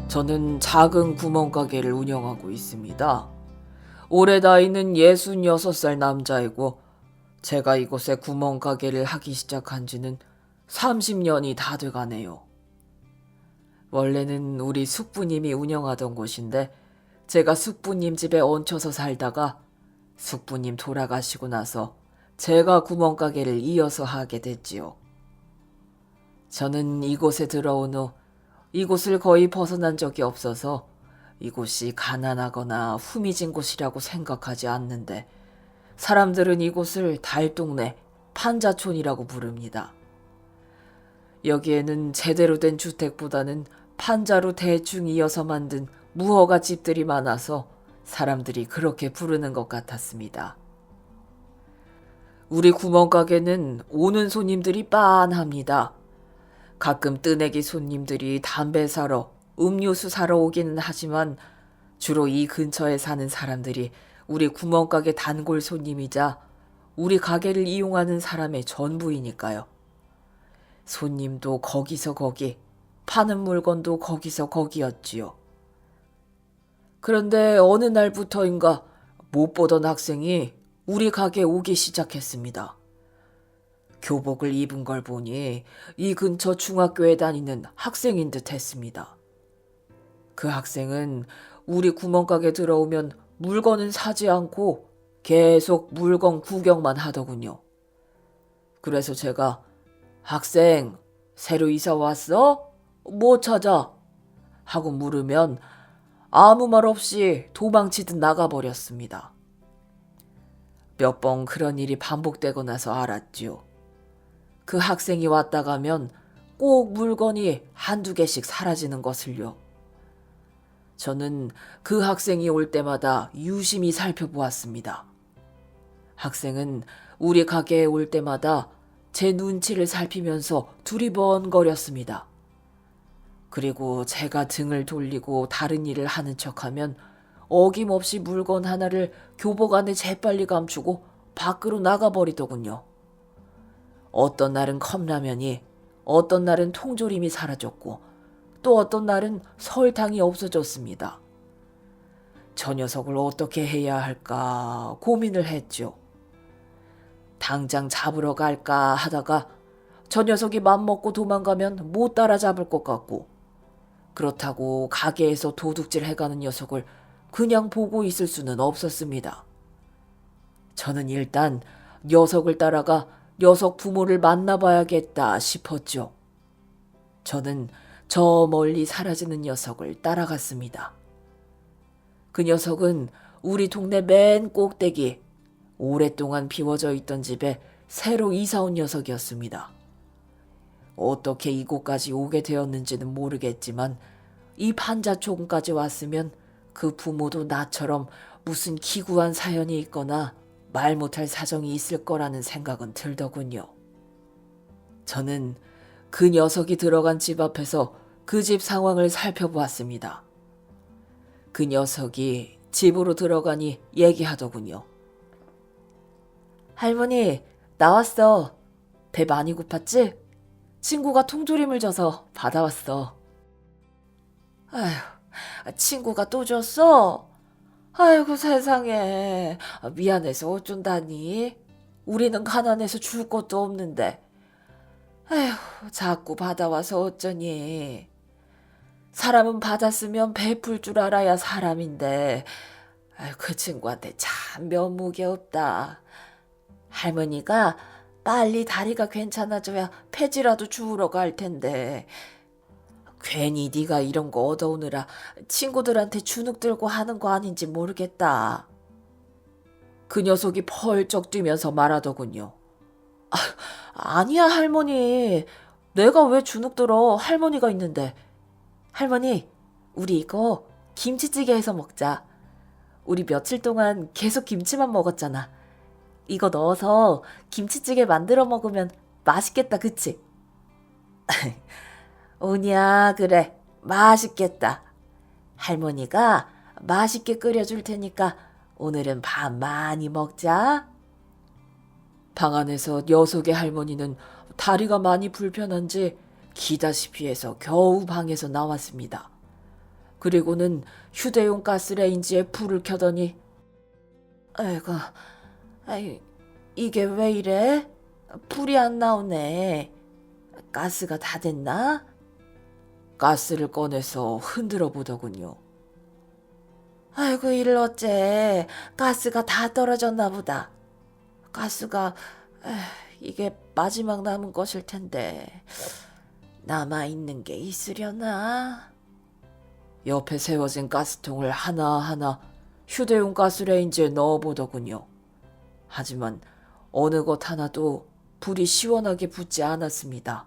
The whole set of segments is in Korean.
저는 작은 구멍가게를 운영하고 있습니다. 올해 나이는 66살 남자이고 제가 이곳에 구멍가게를 하기 시작한 지는 30년이 다 돼가네요. 원래는 우리 숙부님이 운영하던 곳인데 제가 숙부님 집에 얹혀서 살다가 숙부님 돌아가시고 나서 제가 구멍가게를 이어서 하게 됐지요. 저는 이곳에 들어온 후 이곳을 거의 벗어난 적이 없어서 이곳이 가난하거나 후미진 곳이라고 생각하지 않는데 사람들은 이곳을 달동네, 판자촌이라고 부릅니다. 여기에는 제대로 된 주택보다는 판자로 대충 이어서 만든 무허가 집들이 많아서 사람들이 그렇게 부르는 것 같았습니다. 우리 구멍가게는 오는 손님들이 빤합니다. 가끔 뜨내기 손님들이 담배 사러, 음료수 사러 오기는 하지만 주로 이 근처에 사는 사람들이 우리 구멍가게 단골 손님이자 우리 가게를 이용하는 사람의 전부이니까요. 손님도 거기서 거기, 파는 물건도 거기서 거기였지요. 그런데 어느 날부터인가 못 보던 학생이 우리 가게에 오기 시작했습니다. 교복을 입은 걸 보니 이 근처 중학교에 다니는 학생인 듯 했습니다. 그 학생은 우리 구멍가게 들어오면 물건은 사지 않고 계속 물건 구경만 하더군요. 그래서 제가 학생, 새로 이사 왔어? 뭐 찾아? 하고 물으면 아무 말 없이 도망치듯 나가버렸습니다. 몇 번 그런 일이 반복되고 나서 알았지요. 그 학생이 왔다 가면 꼭 물건이 한두 개씩 사라지는 것을요. 저는 그 학생이 올 때마다 유심히 살펴보았습니다. 학생은 우리 가게에 올 때마다 제 눈치를 살피면서 두리번거렸습니다. 그리고 제가 등을 돌리고 다른 일을 하는 척하면 어김없이 물건 하나를 교복 안에 재빨리 감추고 밖으로 나가버리더군요. 어떤 날은 컵라면이, 어떤 날은 통조림이 사라졌고 또 어떤 날은 설탕이 없어졌습니다. 저 녀석을 어떻게 해야 할까 고민을 했죠. 당장 잡으러 갈까 하다가 저 녀석이 맘먹고 도망가면 못 따라잡을 것 같고 그렇다고 가게에서 도둑질 해가는 녀석을 그냥 보고 있을 수는 없었습니다. 저는 일단 녀석을 따라가 녀석 부모를 만나봐야겠다 싶었죠. 저는 저 멀리 사라지는 녀석을 따라갔습니다. 그 녀석은 우리 동네 맨 꼭대기, 오랫동안 비워져 있던 집에 새로 이사 온 녀석이었습니다. 어떻게 이곳까지 오게 되었는지는 모르겠지만 이 판자촌까지 왔으면 그 부모도 나처럼 무슨 기구한 사연이 있거나 말 못할 사정이 있을 거라는 생각은 들더군요. 저는 그 녀석이 들어간 집 앞에서 그 집 상황을 살펴보았습니다. 그 녀석이 집으로 들어가니 얘기하더군요. 할머니, 나왔어. 배 많이 고팠지? 친구가 통조림을 줘서 받아왔어. 아휴, 친구가 또 줬어? 아이고 세상에. 미안해서 어쩐다니. 우리는 가난해서 줄 것도 없는데. 아휴, 자꾸 받아와서 어쩌니. 사람은 받았으면 베풀 줄 알아야 사람인데 그 친구한테 참 면목이 없다. 할머니가 빨리 다리가 괜찮아져야 폐지라도 주우러 갈 텐데 괜히 네가 이런 거 얻어오느라 친구들한테 주눅 들고 하는 거 아닌지 모르겠다. 그 녀석이 펄쩍 뛰면서 말하더군요. 아니야 할머니. 내가 왜 주눅 들어. 할머니가 있는데. 할머니, 우리 이거 김치찌개 해서 먹자. 우리 며칠 동안 계속 김치만 먹었잖아. 이거 넣어서 김치찌개 만들어 먹으면 맛있겠다, 그치? 오냐, 그래. 맛있겠다. 할머니가 맛있게 끓여줄 테니까 오늘은 밥 많이 먹자. 방 안에서 녀석의 할머니는 다리가 많이 불편한지 기다시피 해서 겨우 방에서 나왔습니다. 그리고는 휴대용 가스레인지에 불을 켜더니 아이고, 아이, 이게 왜 이래? 불이 안 나오네. 가스가 다 됐나? 가스를 꺼내서 흔들어 보더군요. 아이고, 이를 어째. 가스가 다 떨어졌나 보다. 가스가 이게 마지막 남은 것일 텐데 남아있는 게 있으려나? 옆에 세워진 가스통을 하나하나 휴대용 가스레인지에 넣어보더군요. 하지만 어느 것 하나도 불이 시원하게 붙지 않았습니다.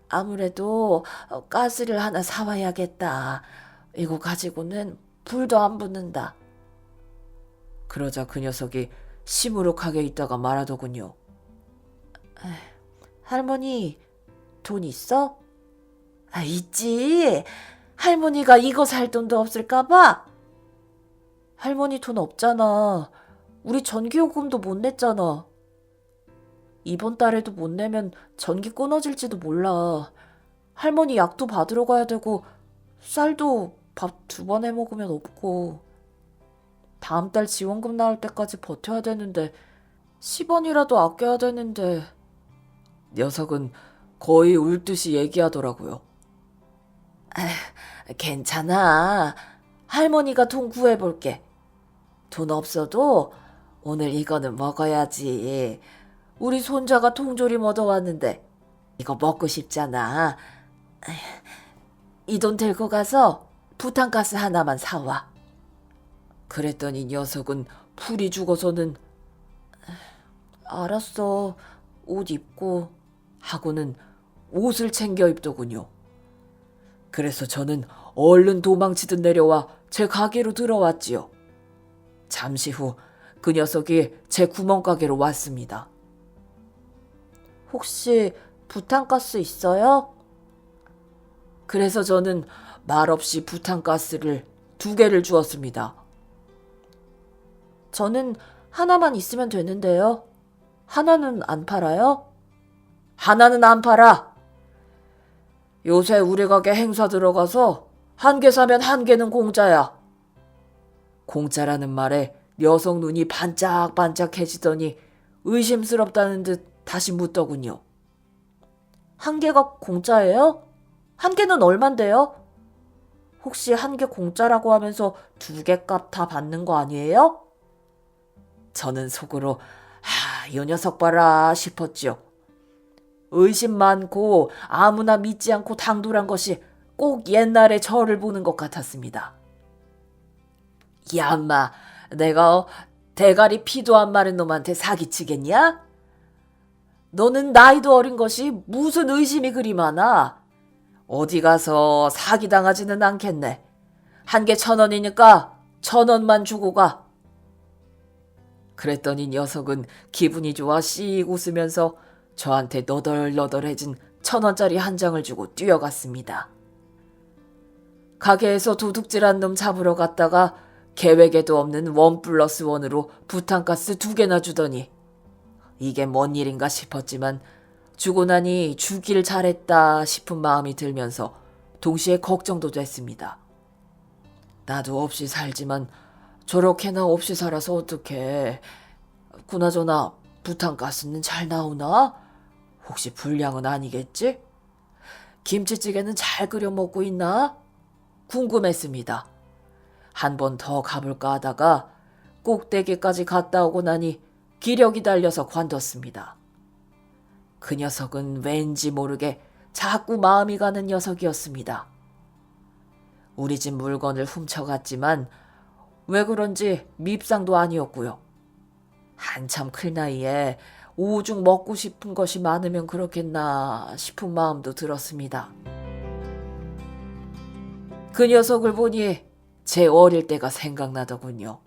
아무래도 가스를 하나 사와야겠다. 이거 가지고는 불도 안 붙는다. 그러자 그 녀석이 시무룩하게 있다가 말하더군요. 할머니, 돈 있어? 있지. 할머니가 이거 살 돈도 없을까봐? 할머니 돈 없잖아. 우리 전기요금도 못 냈잖아. 이번 달에도 못 내면 전기 끊어질지도 몰라. 할머니 약도 받으러 가야 되고 쌀도 밥 2번 해 먹으면 없고 다음 달 지원금 나올 때까지 버텨야 되는데 10원이라도 아껴야 되는데. 녀석은 거의 울듯이 얘기하더라고요. 괜찮아. 할머니가 돈 구해볼게. 돈 없어도 오늘 이거는 먹어야지. 우리 손자가 통조림 얻어왔는데 이거 먹고 싶잖아. 이 돈 들고 가서 부탄가스 하나만 사와. 그랬더니 녀석은 풀이 죽어서는 알았어. 옷 입고 하고는 옷을 챙겨 입더군요. 그래서 저는 얼른 도망치듯 내려와 제 가게로 들어왔지요. 잠시 후 그 녀석이 제 구멍가게로 왔습니다. 혹시 부탄가스 있어요? 그래서 저는 말없이 부탄가스를 2개를 주었습니다. 저는 하나만 있으면 되는데요. 하나는 안 팔아요? 하나는 안 팔아. 요새 우리 가게 행사 들어가서 1개 사면 1개는 공짜야. 공짜라는 말에 녀석 눈이 반짝반짝해지더니 의심스럽다는 듯 다시 묻더군요. 1개가 공짜예요? 1개는 얼만데요? 혹시 1개 공짜라고 하면서 2개 값 다 받는 거 아니에요? 저는 속으로 이 녀석 봐라 싶었지요. 의심 많고 아무나 믿지 않고 당돌한 것이 꼭 옛날에 저를 보는 것 같았습니다. 야, 엄마, 내가 대가리 피도 안 마른 놈한테 사기치겠냐? 너는 나이도 어린 것이 무슨 의심이 그리 많아? 어디 가서 사기당하지는 않겠네. 1개 1,000원이니까 1,000원만 주고 가. 그랬더니 녀석은 기분이 좋아 씩 웃으면서 저한테 너덜너덜해진 1,000원짜리 한 장을 주고 뛰어갔습니다. 가게에서 도둑질한 놈 잡으러 갔다가 계획에도 없는 1+1으로 부탄가스 2개나 주더니 이게 뭔 일인가 싶었지만 주고 나니 주길 잘했다 싶은 마음이 들면서 동시에 걱정도 됐습니다. 나도 없이 살지만 저렇게나 없이 살아서 어떡해. 그나저나 부탄가스는 잘 나오나? 혹시 불량은 아니겠지? 김치찌개는 잘 끓여 먹고 있나? 궁금했습니다. 한 번 더 가볼까 하다가 꼭대기까지 갔다 오고 나니 기력이 달려서 관뒀습니다. 그 녀석은 왠지 모르게 자꾸 마음이 가는 녀석이었습니다. 우리 집 물건을 훔쳐갔지만 왜 그런지 밉상도 아니었고요. 한참 클 나이에 오죽 먹고 싶은 것이 많으면 그렇겠나 싶은 마음도 들었습니다. 그 녀석을 보니 제 어릴 때가 생각나더군요.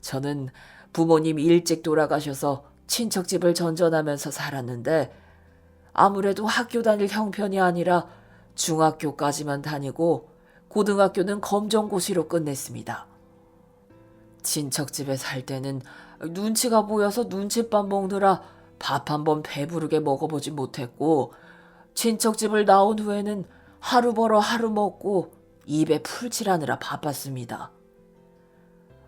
저는 부모님이 일찍 돌아가셔서 친척집을 전전하면서 살았는데 아무래도 학교 다닐 형편이 아니라 중학교까지만 다니고 고등학교는 검정고시로 끝냈습니다. 친척집에 살 때는 눈치가 보여서 눈칫밥 먹느라 밥 한 번 배부르게 먹어보지 못했고 친척집을 나온 후에는 하루 벌어 하루 먹고 입에 풀칠하느라 바빴습니다.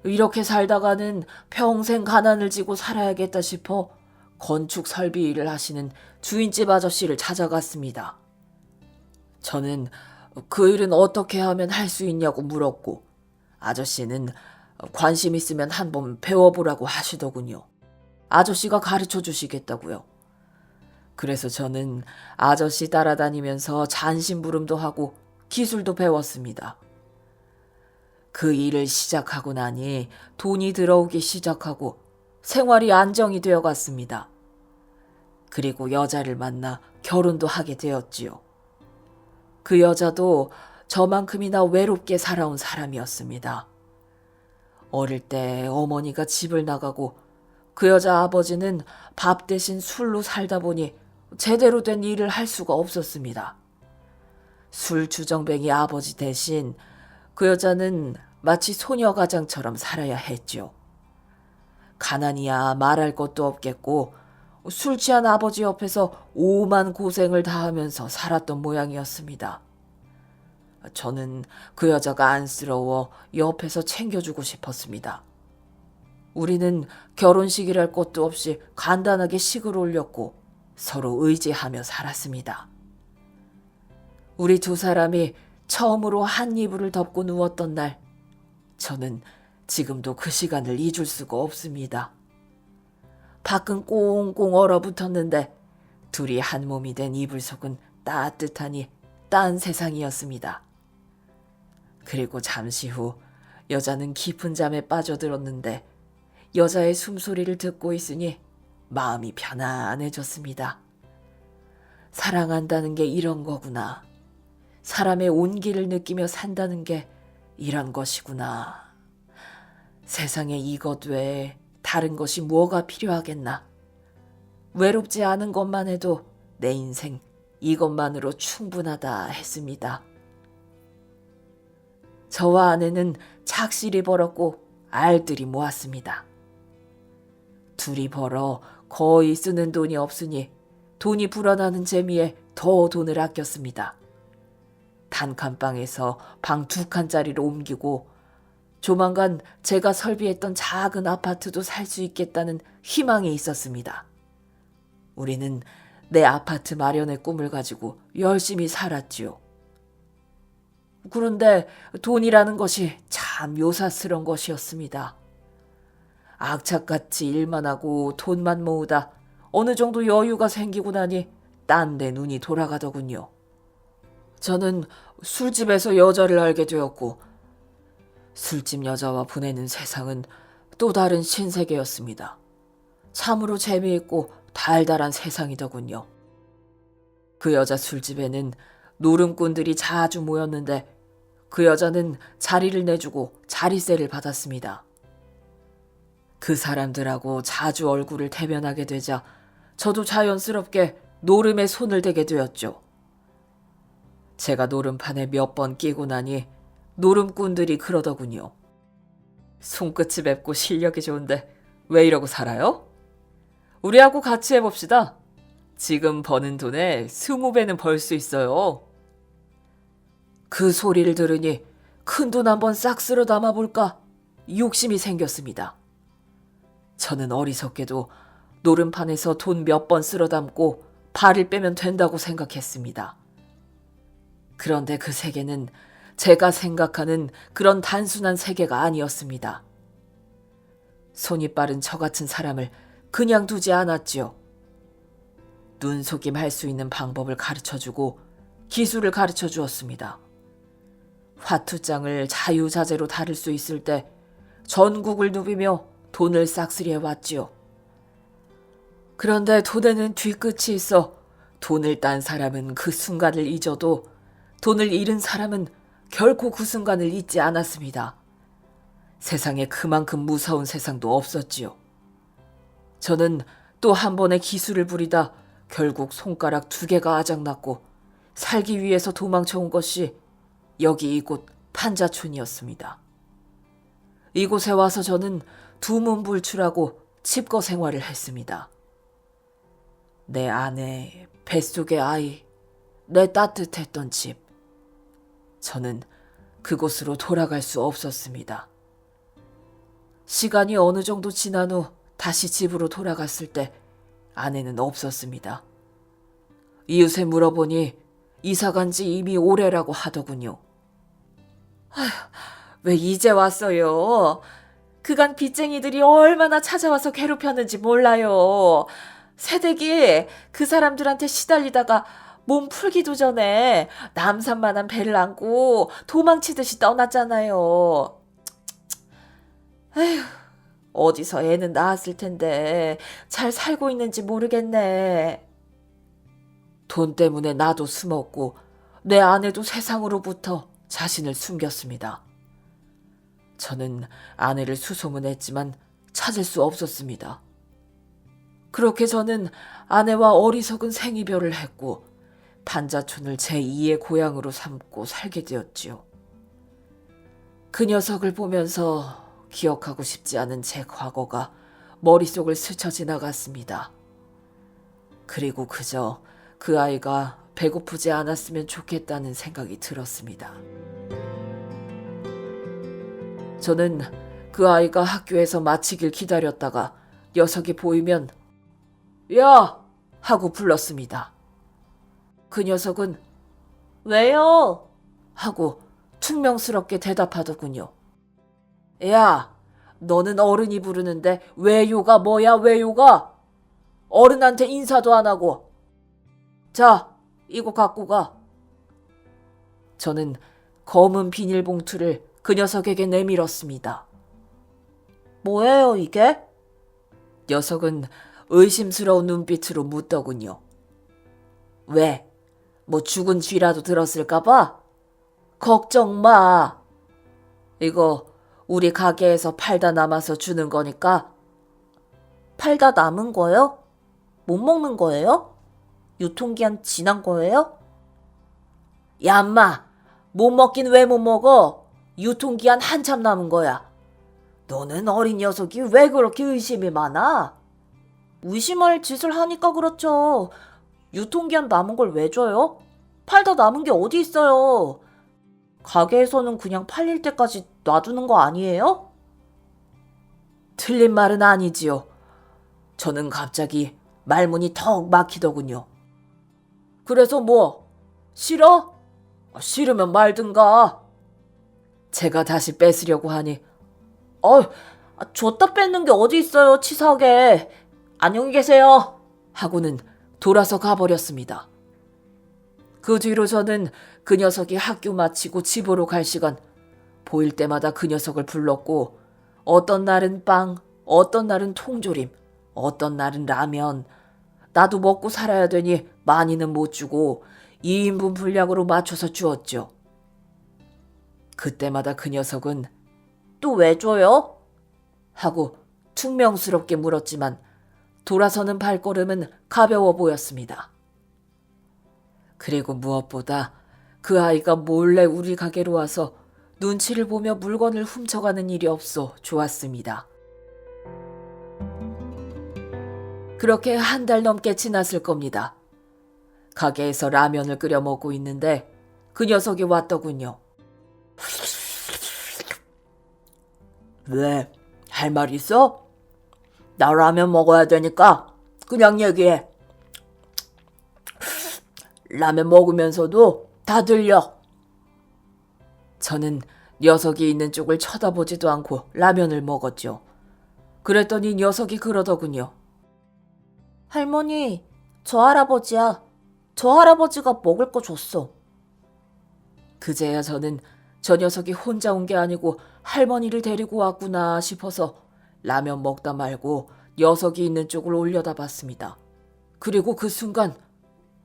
이렇게 살다가는 평생 가난을 지고 살아야겠다 싶어 건축 설비 일을 하시는 주인집 아저씨를 찾아갔습니다. 저는 그 일은 어떻게 하면 할 수 있냐고 물었고 아저씨는 관심 있으면 한번 배워보라고 하시더군요. 아저씨가 가르쳐 주시겠다고요. 그래서 저는 아저씨 따라다니면서 잔심부름도 하고 기술도 배웠습니다. 그 일을 시작하고 나니 돈이 들어오기 시작하고 생활이 안정이 되어 갔습니다. 그리고 여자를 만나 결혼도 하게 되었지요. 그 여자도 저만큼이나 외롭게 살아온 사람이었습니다. 어릴 때 어머니가 집을 나가고 그 여자 아버지는 밥 대신 술로 살다 보니 제대로 된 일을 할 수가 없었습니다. 술 주정뱅이 아버지 대신 그 여자는 마치 소녀가장처럼 살아야 했죠. 가난이야 말할 것도 없겠고 술 취한 아버지 옆에서 오만 고생을 다하면서 살았던 모양이었습니다. 저는 그 여자가 안쓰러워 옆에서 챙겨주고 싶었습니다. 우리는 결혼식이랄 것도 없이 간단하게 식을 올렸고 서로 의지하며 살았습니다. 우리 두 사람이 처음으로 한 이불을 덮고 누웠던 날, 저는 지금도 그 시간을 잊을 수가 없습니다. 밖은 꽁꽁 얼어붙었는데 둘이 한 몸이 된 이불 속은 따뜻하니 딴 세상이었습니다. 그리고 잠시 후 여자는 깊은 잠에 빠져들었는데 여자의 숨소리를 듣고 있으니 마음이 편안해졌습니다. 사랑한다는 게 이런 거구나. 사람의 온기를 느끼며 산다는 게 이런 것이구나. 세상에 이것 외에 다른 것이 뭐가 필요하겠나. 외롭지 않은 것만 해도 내 인생 이것만으로 충분하다 했습니다. 저와 아내는 착실히 벌었고 알뜰히 모았습니다. 둘이 벌어 거의 쓰는 돈이 없으니 돈이 불어나는 재미에 더 돈을 아꼈습니다. 단칸방에서 방 2칸짜리로 옮기고 조만간 제가 설비했던 작은 아파트도 살 수 있겠다는 희망이 있었습니다. 우리는 내 아파트 마련의 꿈을 가지고 열심히 살았지요. 그런데 돈이라는 것이 참 요사스러운 것이었습니다. 악착같이 일만 하고 돈만 모으다 어느 정도 여유가 생기고 나니 딴 데 눈이 돌아가더군요. 저는 술집에서 여자를 알게 되었고 술집 여자와 보내는 세상은 또 다른 신세계였습니다. 참으로 재미있고 달달한 세상이더군요. 그 여자 술집에는 노름꾼들이 자주 모였는데 그 여자는 자리를 내주고 자리세를 받았습니다. 그 사람들하고 자주 얼굴을 대면하게 되자 저도 자연스럽게 노름에 손을 대게 되었죠. 제가 노름판에 몇 번 끼고 나니 노름꾼들이 그러더군요. 손끝이 맵고 실력이 좋은데 왜 이러고 살아요? 우리하고 같이 해봅시다. 지금 버는 돈에 20배는 벌 수 있어요. 그 소리를 들으니 큰 돈 한번 싹 쓸어 담아볼까 욕심이 생겼습니다. 저는 어리석게도 노름판에서 돈 몇 번 쓸어 담고 발을 빼면 된다고 생각했습니다. 그런데 그 세계는 제가 생각하는 그런 단순한 세계가 아니었습니다. 손이 빠른 저 같은 사람을 그냥 두지 않았지요. 눈속임 할 수 있는 방법을 가르쳐주고 기술을 가르쳐 주었습니다. 화투장을 자유자재로 다룰 수 있을 때 전국을 누비며 돈을 싹쓸이 해왔지요. 그런데 돈에는 뒤끝이 있어 돈을 딴 사람은 그 순간을 잊어도 돈을 잃은 사람은 결코 그 순간을 잊지 않았습니다. 세상에 그만큼 무서운 세상도 없었지요. 저는 또 한 번의 기술을 부리다 결국 손가락 2개가 아작났고 살기 위해서 도망쳐온 것이 여기 이곳 판자촌이었습니다. 이곳에 와서 저는 두문불출하고 칩거 생활을 했습니다. 내 아내, 뱃속의 아이, 내 따뜻했던 집, 저는 그곳으로 돌아갈 수 없었습니다. 시간이 어느 정도 지난 후 다시 집으로 돌아갔을 때 아내는 없었습니다. 이웃에 물어보니 이사 간 지 이미 오래라고 하더군요. 왜 이제 왔어요? 그간 빚쟁이들이 얼마나 찾아와서 괴롭혔는지 몰라요. 새댁이 그 사람들한테 시달리다가 몸 풀기도 전에 남산만한 배를 안고 도망치듯이 떠났잖아요. 에휴, 어디서 애는 낳았을 텐데 잘 살고 있는지 모르겠네. 돈 때문에 나도 숨었고 내 아내도 세상으로부터 자신을 숨겼습니다. 저는 아내를 수소문했지만 찾을 수 없었습니다. 그렇게 저는 아내와 어리석은 생이별을 했고 반자촌을 제2의 고향으로 삼고 살게 되었지요. 그 녀석을 보면서 기억하고 싶지 않은 제 과거가 머릿속을 스쳐 지나갔습니다. 그리고 그저 그 아이가 배고프지 않았으면 좋겠다는 생각이 들었습니다. 저는 그 아이가 학교에서 마치길 기다렸다가 녀석이 보이면 야! 하고 불렀습니다. 그 녀석은 왜요? 하고 퉁명스럽게 대답하더군요. 야, 너는 어른이 부르는데 왜요가 뭐야 왜요가? 어른한테 인사도 안 하고. 자, 이거 갖고 가. 저는 검은 비닐봉투를 그 녀석에게 내밀었습니다. 뭐예요 이게? 녀석은 의심스러운 눈빛으로 묻더군요. 왜? 뭐 죽은 쥐라도 들었을까봐? 걱정 마. 이거 우리 가게에서 팔다 남아서 주는 거니까. 팔다 남은 거요? 못 먹는 거예요? 유통기한 지난 거예요? 야, 인마. 못 먹긴 왜 못 먹어? 유통기한 한참 남은 거야. 너는 어린 녀석이 왜 그렇게 의심이 많아? 의심할 짓을 하니까 그렇죠. 유통기한 남은 걸 왜 줘요? 팔다 남은 게 어디 있어요? 가게에서는 그냥 팔릴 때까지 놔두는 거 아니에요? 틀린 말은 아니지요. 저는 갑자기 말문이 턱 막히더군요. 그래서 뭐? 싫어? 싫으면 말든가. 제가 다시 뺏으려고 하니 줬다 뺏는 게 어디 있어요, 치사하게. 안녕히 계세요. 하고는 돌아서 가버렸습니다. 그 뒤로 저는 그 녀석이 학교 마치고 집으로 갈 시간 보일 때마다 그 녀석을 불렀고 어떤 날은 빵, 어떤 날은 통조림, 어떤 날은 라면. 나도 먹고 살아야 되니 많이는 못 주고 2인분 분량으로 맞춰서 주었죠. 그때마다 그 녀석은 또 왜 줘요? 하고 퉁명스럽게 물었지만 돌아서는 발걸음은 가벼워 보였습니다. 그리고 무엇보다 그 아이가 몰래 우리 가게로 와서 눈치를 보며 물건을 훔쳐가는 일이 없어 좋았습니다. 그렇게 한 달 넘게 지났을 겁니다. 가게에서 라면을 끓여 먹고 있는데 그 녀석이 왔더군요. 왜? 할 말 있어? 나 라면 먹어야 되니까 그냥 얘기해. 라면 먹으면서도 다 들려. 저는 녀석이 있는 쪽을 쳐다보지도 않고 라면을 먹었죠. 그랬더니 녀석이 그러더군요. 할머니, 저 할아버지야. 저 할아버지가 먹을 거 줬어. 그제야 저는 저 녀석이 혼자 온 게 아니고 할머니를 데리고 왔구나 싶어서 라면 먹다 말고 녀석이 있는 쪽을 올려다봤습니다. 그리고 그 순간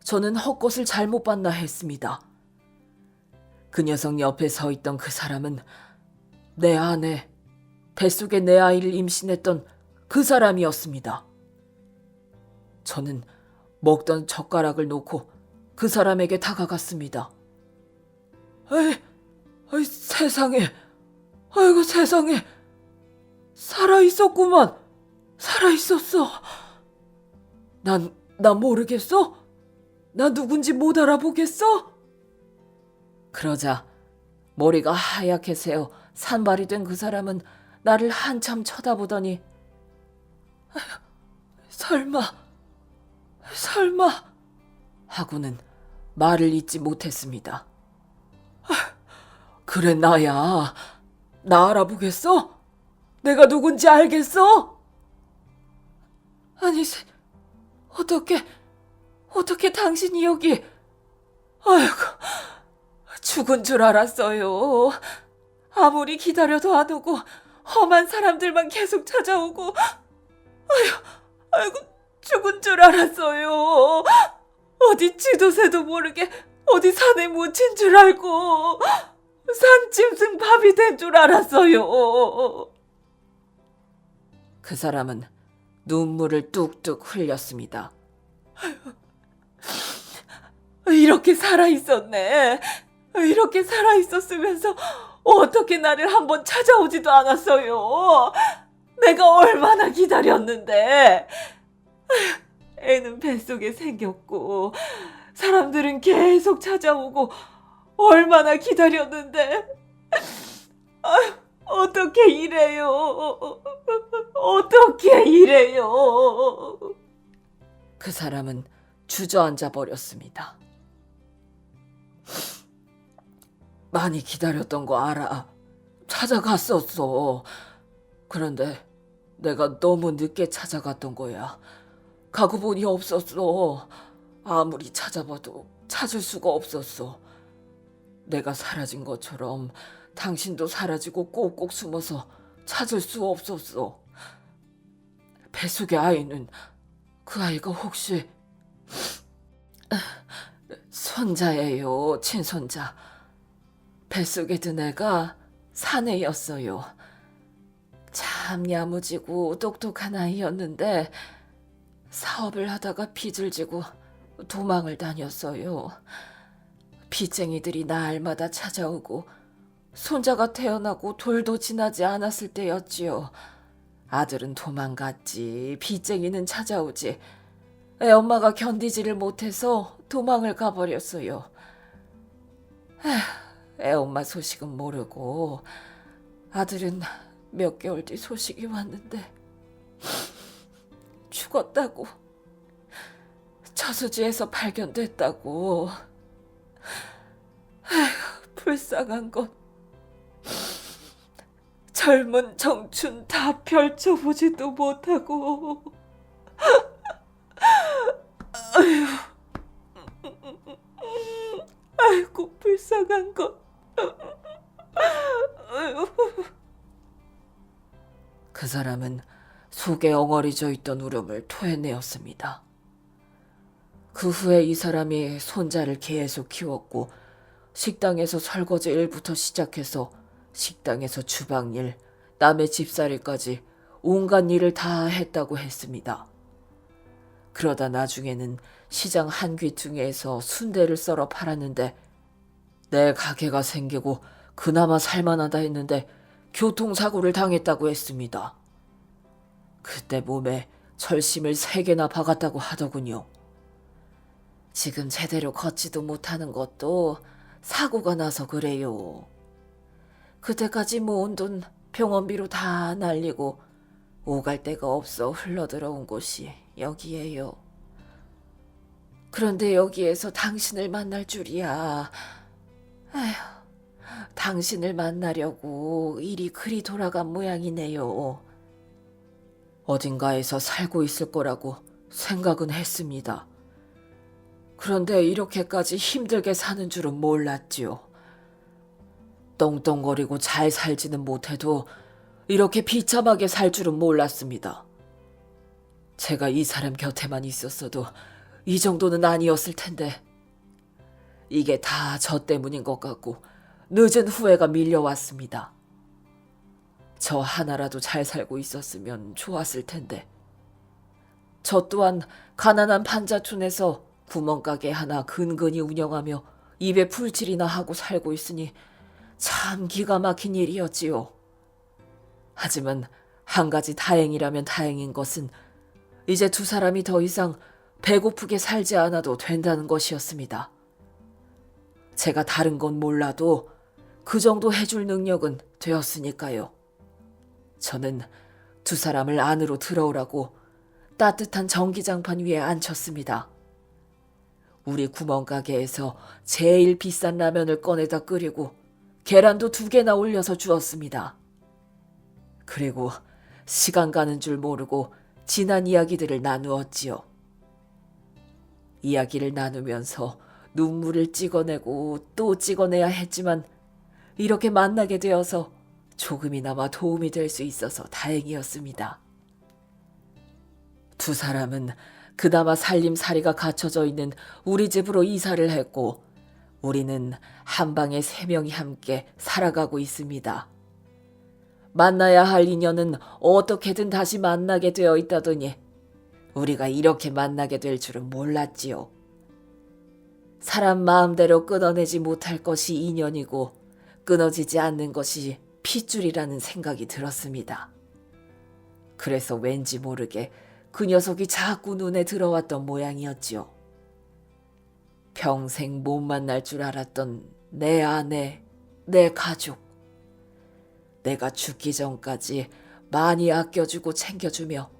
저는 헛것을 잘못 봤나 했습니다. 그 녀석 옆에 서 있던 그 사람은 내 아내, 뱃속에 내 아이를 임신했던 그 사람이었습니다. 저는 먹던 젓가락을 놓고 그 사람에게 다가갔습니다. 에이, 세상에, 아이고 세상에, 살아있었구만, 살아있었어. 난 모르겠어? 나 누군지 못 알아보겠어? 그러자 머리가 하얗게 새어 산발이 된 그 사람은 나를 한참 쳐다보더니 설마 하고는 말을 잇지 못했습니다. 그래 나야. 나 알아보겠어? 내가 누군지 알겠어? 아니 어떻게 당신이 여기? 아이고 죽은 줄 알았어요. 아무리 기다려도 안 오고 험한 사람들만 계속 찾아오고 아이고 죽은 줄 알았어요. 어디 지도새도 모르게 어디 산에 묻힌 줄 알고 산짐승 밥이 된 줄 알았어요. 그 사람은 눈물을 뚝뚝 흘렸습니다. 이렇게 살아있었네. 이렇게 살아있었으면서 어떻게 나를 한번 찾아오지도 않았어요. 내가 얼마나 기다렸는데. 애는 뱃속에 생겼고 사람들은 계속 찾아오고 얼마나 기다렸는데. 어떻게 이래요. 어떻게 이래요. 그 사람은 주저앉아 버렸습니다. 많이 기다렸던 거 알아. 찾아갔었어. 그런데 내가 너무 늦게 찾아갔던 거야. 가고 보니 없었어. 아무리 찾아봐도 찾을 수가 없었어. 내가 사라진 것처럼 당신도 사라지고 꼭꼭 숨어서 찾을 수 없었어. 뱃속의 아이는 그 아이가 혹시 손자예요. 친손자. 뱃속에 든 애가 사내였어요. 참 야무지고 똑똑한 아이였는데 사업을 하다가 빚을 지고 도망을 다녔어요. 빚쟁이들이 날마다 찾아오고 손자가 태어나고 돌도 지나지 않았을 때였지요. 아들은 도망갔지 빚쟁이는 찾아오지. 애 엄마가 견디지를 못해서 도망을 가버렸어요. 애 엄마 소식은 모르고 아들은 몇 개월 뒤 소식이 왔는데 죽었다고. 저수지에서 발견됐다고. 불쌍한 것. 젊은 청춘 다 펼쳐보지도 못하고. 아이고 불쌍한 것. 그 사람은 속에 엉어리져 있던 울음을 토해내었습니다. 그 후에 이 사람이 손자를 계속 키웠고 식당에서 설거지 일부터 시작해서 식당에서 주방일, 남의 집살이까지 온갖 일을 다 했다고 했습니다. 그러다 나중에는 시장 한 귀퉁이에서 순대를 썰어 팔았는데 내 가게가 생기고 그나마 살만하다 했는데 교통사고를 당했다고 했습니다. 그때 몸에 철심을 3개나 박았다고 하더군요. 지금 제대로 걷지도 못하는 것도 사고가 나서 그래요. 그때까지 모은 돈 병원비로 다 날리고 오갈 데가 없어 흘러들어온 곳이 여기예요. 그런데 여기에서 당신을 만날 줄이야. 에휴, 당신을 만나려고 일이 그리 돌아간 모양이네요. 어딘가에서 살고 있을 거라고 생각은 했습니다. 그런데 이렇게까지 힘들게 사는 줄은 몰랐지요. 떵떵거리고 잘 살지는 못해도 이렇게 비참하게 살 줄은 몰랐습니다. 제가 이 사람 곁에만 있었어도 이 정도는 아니었을 텐데 이게 다 저 때문인 것 같고 늦은 후회가 밀려왔습니다. 저 하나라도 잘 살고 있었으면 좋았을 텐데 저 또한 가난한 반자촌에서 구멍가게 하나 근근히 운영하며 입에 풀칠이나 하고 살고 있으니 참 기가 막힌 일이었지요. 하지만 한 가지 다행이라면 다행인 것은 이제 두 사람이 더 이상 배고프게 살지 않아도 된다는 것이었습니다. 제가 다른 건 몰라도 그 정도 해줄 능력은 되었으니까요. 저는 두 사람을 안으로 들어오라고 따뜻한 전기장판 위에 앉혔습니다. 우리 구멍가게에서 제일 비싼 라면을 꺼내다 끓이고 계란도 2개나 올려서 주었습니다. 그리고 시간 가는 줄 모르고 지난 이야기들을 나누었지요. 이야기를 나누면서 눈물을 찍어내고 또 찍어내야 했지만 이렇게 만나게 되어서 조금이나마 도움이 될 수 있어서 다행이었습니다. 두 사람은 그나마 살림살이가 갖춰져 있는 우리 집으로 이사를 했고 우리는 한 방에 3명이 함께 살아가고 있습니다. 만나야 할 인연은 어떻게든 다시 만나게 되어 있다더니 우리가 이렇게 만나게 될 줄은 몰랐지요. 사람 마음대로 끊어내지 못할 것이 인연이고 끊어지지 않는 것이 핏줄이라는 생각이 들었습니다. 그래서 왠지 모르게 그 녀석이 자꾸 눈에 들어왔던 모양이었지요. 평생 못 만날 줄 알았던 내 아내, 내 가족. 내가 죽기 전까지 많이 아껴주고 챙겨주며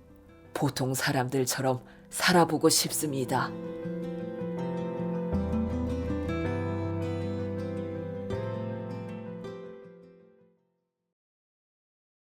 보통 사람들처럼 살아보고 싶습니다.